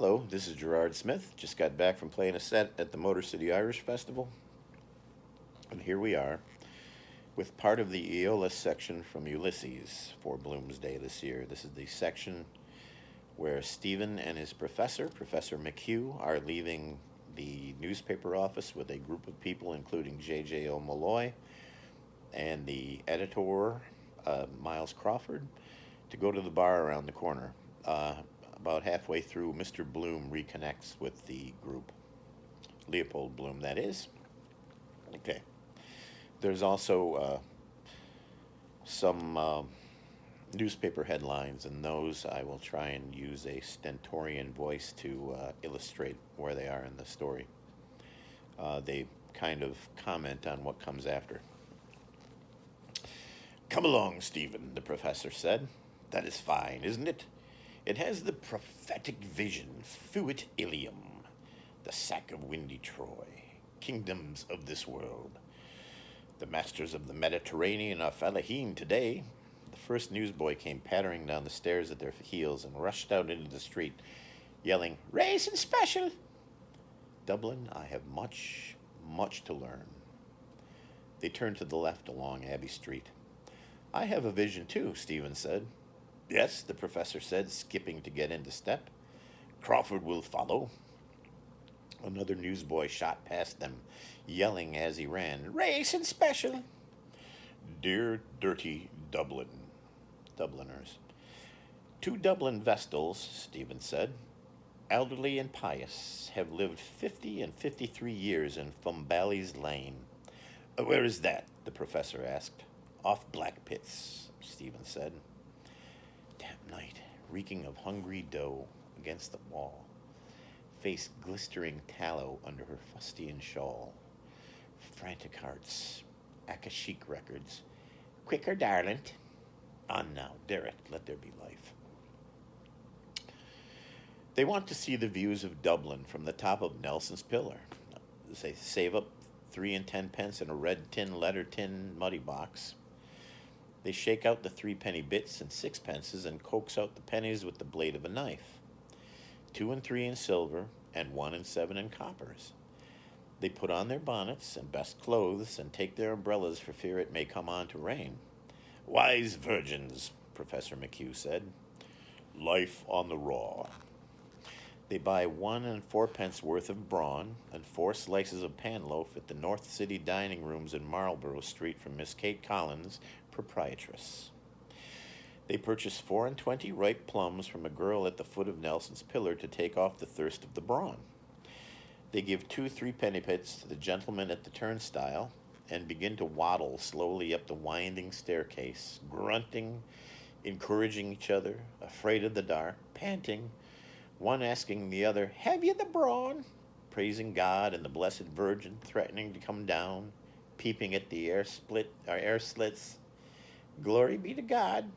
Hello, this is Gerard Smith. Just got back from playing a set at the Motor City Irish Festival. And here we are with part of the Aeolus section from Ulysses for Bloomsday this year. This is the section where Stephen and his professor, Professor McHugh, are leaving the newspaper office with a group of people, including J.J.O. Malloy and the editor, Miles Crawford, to go to the bar around the corner. About halfway through, Mr. Bloom reconnects with the group. Leopold Bloom, that is. Okay. There's also some newspaper headlines, and those I will try and use a stentorian voice to illustrate where they are in the story. They kind of comment on what comes after. "Come along, Stephen," the professor said. "That is fine, isn't it? It has the prophetic vision, fuit Ilium, the sack of windy Troy, kingdoms of this world. The masters of the Mediterranean are fellaheen today." The first newsboy came pattering down the stairs at their heels and rushed out into the street, yelling, "Racing special!" "Dublin, I have much, much to learn." They turned to the left along Abbey Street. "I have a vision too," Stephen said. "Yes," the professor said, skipping to get into step. "Crawford will follow." Another newsboy shot past them, yelling as he ran, "Racing special!" "Dear dirty Dublin." Dubliners. "Two Dublin Vestals," Stephen said, "elderly and pious, have lived 50 and 53 years in Fumbally's Lane." "Where is that?" the professor asked. "Off Black Pits," Stephen said. Damp night, reeking of hungry dough against the wall. Face glistering tallow under her fustian shawl. Frantic hearts. Akashic records. "Quicker, darling." On now, dare it, let there be life. They want to see the views of Dublin from the top of Nelson's Pillar. They save up 3 and 10 pence in a red letter tin muddy box. They shake out the 3-penny bits and 6pences and coax out the pennies with the blade of a knife. 2 and 3 in silver, and 1 and 7 in coppers. They put on their bonnets and best clothes and take their umbrellas for fear it may come on to rain. "Wise virgins," Professor McHugh said. "Life on the raw." They buy 1 and 4 pence worth of brawn and 4 slices of panloaf at the North City dining rooms in Marlborough Street from Miss Kate Collins, proprietress. They purchase 4 and 20 ripe plums from a girl at the foot of Nelson's Pillar to take off the thirst of the brawn. They give 2 3-penny bits to the gentleman at the turnstile and begin to waddle slowly up the winding staircase, grunting, encouraging each other, afraid of the dark, panting, one asking the other, "Have you the brawn?" praising God and the Blessed Virgin, threatening to come down, peeping at the air slits. Glory be to God.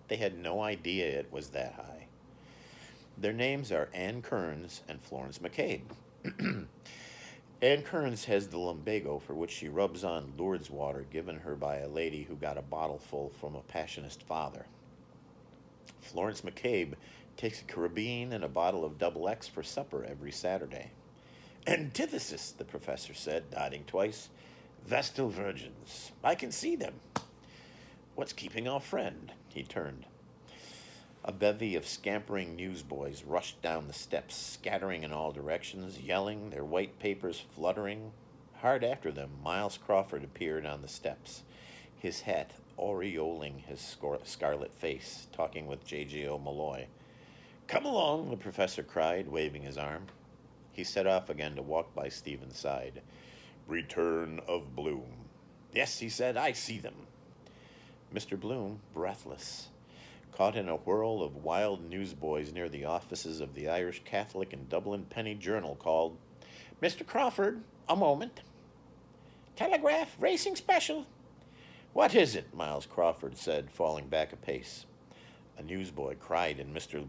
They had no idea it was that high. Their names are Anne Kearns and Florence McCabe. Anne Kearns has the lumbago for which she rubs on Lourdes water given her by a lady who got a bottleful from a Passionist father. Florence McCabe takes a carabine and a bottle of Double X for supper every Saturday. "Antithesis," the professor said, nodding twice. "Vestal virgins. I can see them. What's keeping our friend?" He turned. A bevy of scampering newsboys rushed down the steps, scattering in all directions, yelling, their white papers fluttering. Hard after them, Miles Crawford appeared on the steps, his hat aureoling his scarlet face, talking with J.J.O. Malloy. "Come along," the professor cried, waving his arm. He set off again to walk by Stephen's side. "Return of Bloom." "Yes," he said, "I see them." Mr. Bloom, breathless, caught in a whirl of wild newsboys near the offices of the Irish Catholic and Dublin Penny Journal, called, "Mr. Crawford, a moment." "Telegraph, racing special." "What is it?" Miles Crawford said, falling back a pace. A newsboy cried in Mr.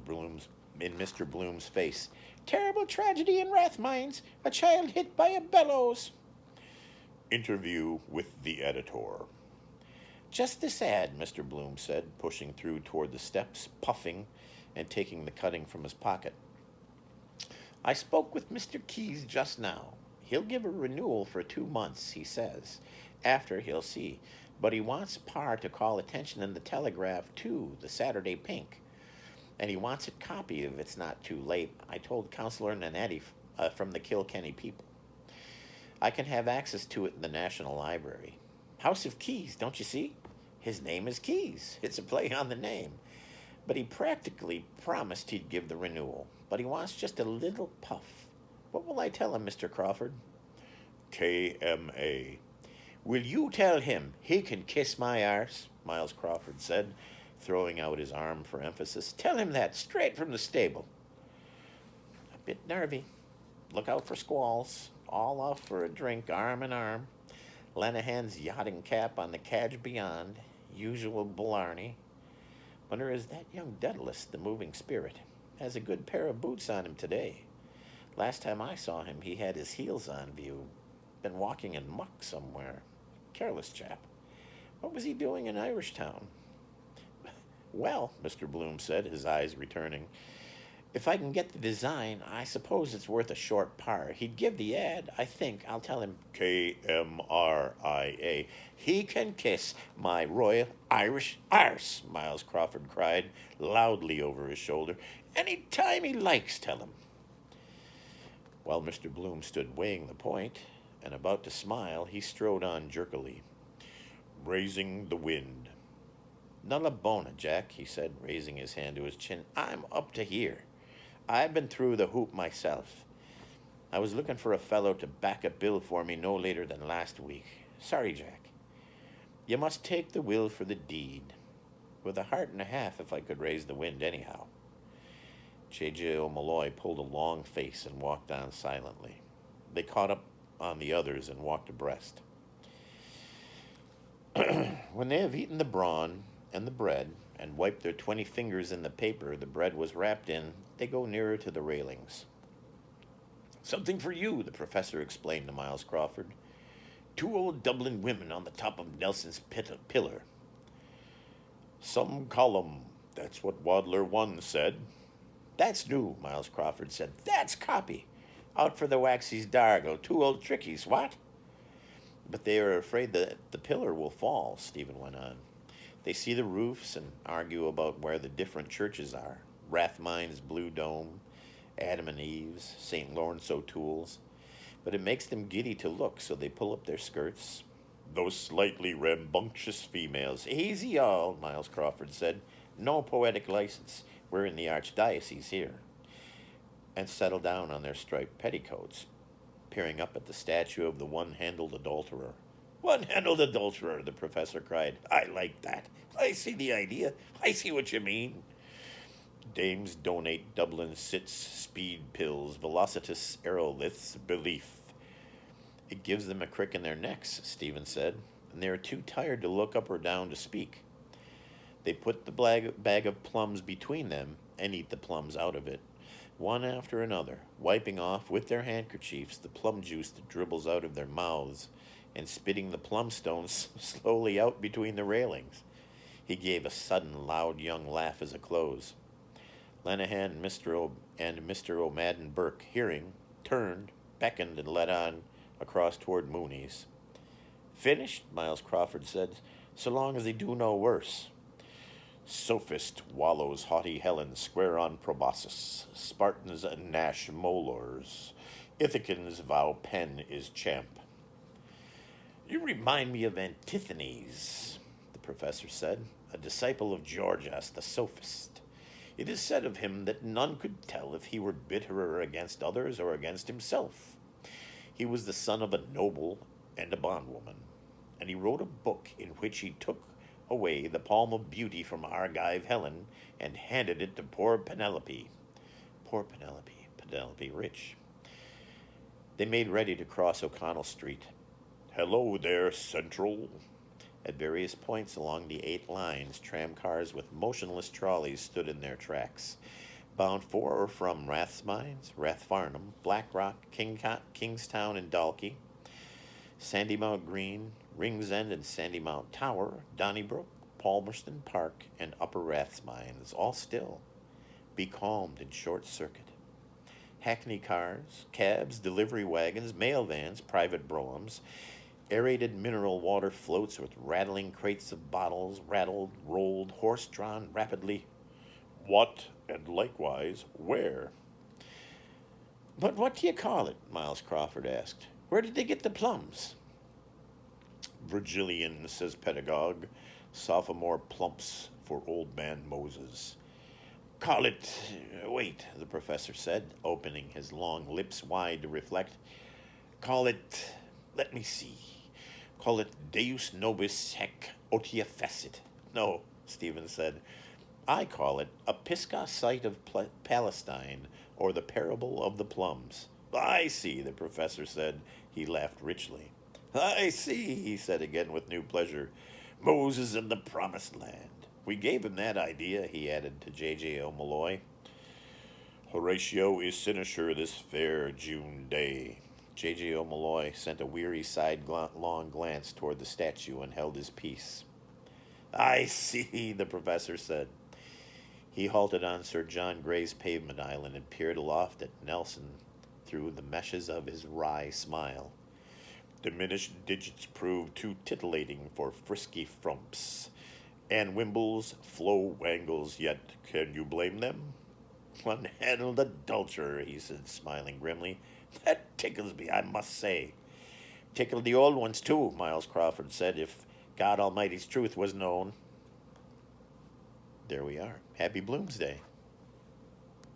Bloom's face, "Terrible tragedy in Rathmines. A child hit by a bellows." "Interview with the editor." "Just this ad," Mr. Bloom said, pushing through toward the steps, puffing, and taking the cutting from his pocket. I spoke with Mr. Keyes just now. He'll give a renewal for 2 months, he says. After, he'll see. But he wants Pa to call attention in the Telegraph to the Saturday Pink. And he wants it copied if it's not too late. I told Councillor Nanetti from the Kilkenny People. I can have access to it in the National Library. House of Keys, don't you see? His name is Keyes. It's a play on the name. But he practically promised he'd give the renewal. But he wants just a little puff. What will I tell him, Mr. Crawford? KMA. Will you tell him he can kiss my arse? Miles Crawford said, throwing out his arm for emphasis. Tell him that straight from the stable. A bit nervy. Look out for squalls. All off for a drink, arm in arm. Lenehan's yachting cap on the cadge beyond. Usual Blarney. Wonder is that young Daedalus, the moving spirit, has a good pair of boots on him today. Last time I saw him, he had his heels on view. Been walking in muck somewhere. Careless chap. What was he doing in Irishtown? Well, Mr. Bloom said, his eyes returning, if I can get the design, I suppose it's worth a short par. He'd give the ad, I think. I'll tell him KMRIA. He can kiss my Royal Irish arse, Miles Crawford cried loudly over his shoulder. Any time he likes, tell him. While Mr. Bloom stood weighing the point and about to smile, he strode on jerkily. Raising the wind. Nulla bona, Jack, he said, raising his hand to his chin. I'm up to here. I've been through the hoop myself. I was looking for a fellow to back a bill for me no later than last week. Sorry, Jack. You must take the will for the deed. With a heart and a half if I could raise the wind anyhow. J.J. O'Malloy pulled a long face and walked on silently. They caught up on the others and walked abreast. When they have eaten the brawn and the bread and wiped their 20 fingers in the paper the bread was wrapped in, they go nearer to the railings. Something for you, the professor explained to Miles Crawford. 2 old Dublin women on the top of Nelson's pillar. Some column, that's what Wadler 1 said. That's new, Miles Crawford said. That's copy. Out for the Waxies Dargle, 2 old trickies, what? But they are afraid that the pillar will fall, Stephen went on. They see the roofs and argue about where the different churches are. Rathmine's Blue Dome, Adam and Eve's, St. Lawrence O'Toole's. But it makes them giddy to look, so they pull up their skirts. Those slightly rambunctious females. Easy all, Miles Crawford said. No poetic license. We're in the archdiocese here. And settle down on their striped petticoats, peering up at the statue of the one-handled adulterer. One-handled adulterer, the professor cried. I like that. I see the idea. I see what you mean. Dames donate Dublin Sits, speed pills, velocitus aeroliths, belief. It gives them a crick in their necks, Stephen said, and they are too tired to look up or down to speak. They put the bag of plums between them and eat the plums out of it, one after another, wiping off with their handkerchiefs the plum juice that dribbles out of their mouths and spitting the plum stones slowly out between the railings. He gave a sudden, loud young laugh as a close. Lenehan and Mr. O'Madden Burke, hearing, turned, beckoned, and led on across toward Mooney's. Finished, Miles Crawford said, so long as they do no worse. Sophist wallows haughty Helen square on proboscis. Spartans gnash molars. Ithacans vow pen is champ. You remind me of Antiphanes, the professor said, a disciple of Gorgias the sophist. It is said of him that none could tell if he were bitterer against others or against himself. He was the son of a noble and a bondwoman, and he wrote a book in which he took away the palm of beauty from Argive Helen and handed it to poor Penelope. Poor Penelope, Penelope rich. They made ready to cross O'Connell Street. Hello there, Central. At various points along the 8 lines, tramcars with motionless trolleys stood in their tracks, bound for or from Rathmines, Rathfarnham, Blackrock, Kingstown and Dalkey, Sandymount Green, Ringsend and Sandymount Tower, Donnybrook, Palmerston Park, and Upper Rathmines, all still, becalmed in short circuit. hackney cars, cabs, delivery wagons, mail vans, private broughams, aerated mineral water floats with rattling crates of bottles, rattled, rolled, horse drawn rapidly. What, and likewise, where? But what do you call it? Miles Crawford asked. Where did they get the plums? Virgilian, says pedagogue. Sophomore plumps for old man Moses. Call it. Wait, the professor said, opening his long lips wide to reflect. Call it. Let me see. Call it Deus nobis haec otia fecit. No, Stephen said. I call it a Pisgah sight of Palestine, or the parable of the plums. I see, the professor said. He laughed richly. I see, he said again with new pleasure. Moses in the promised land. We gave him that idea, he added to J.J. O'Malloy. Horatio is cynosure this fair June day. J.J. O'Malloy sent a weary sidelong glance toward the statue and held his peace. I see, the professor said. He halted on Sir John Gray's pavement island and peered aloft at Nelson through the meshes of his wry smile. Diminished digits proved too titillating for frisky frumps. And Wimble's flow wangles, yet can you blame them? Unhandled adulterer, he said, smiling grimly. That tickles me, I must say. Tickled the old ones, too, Miles Crawford said, if God Almighty's truth was known. There we are. Happy Bloomsday.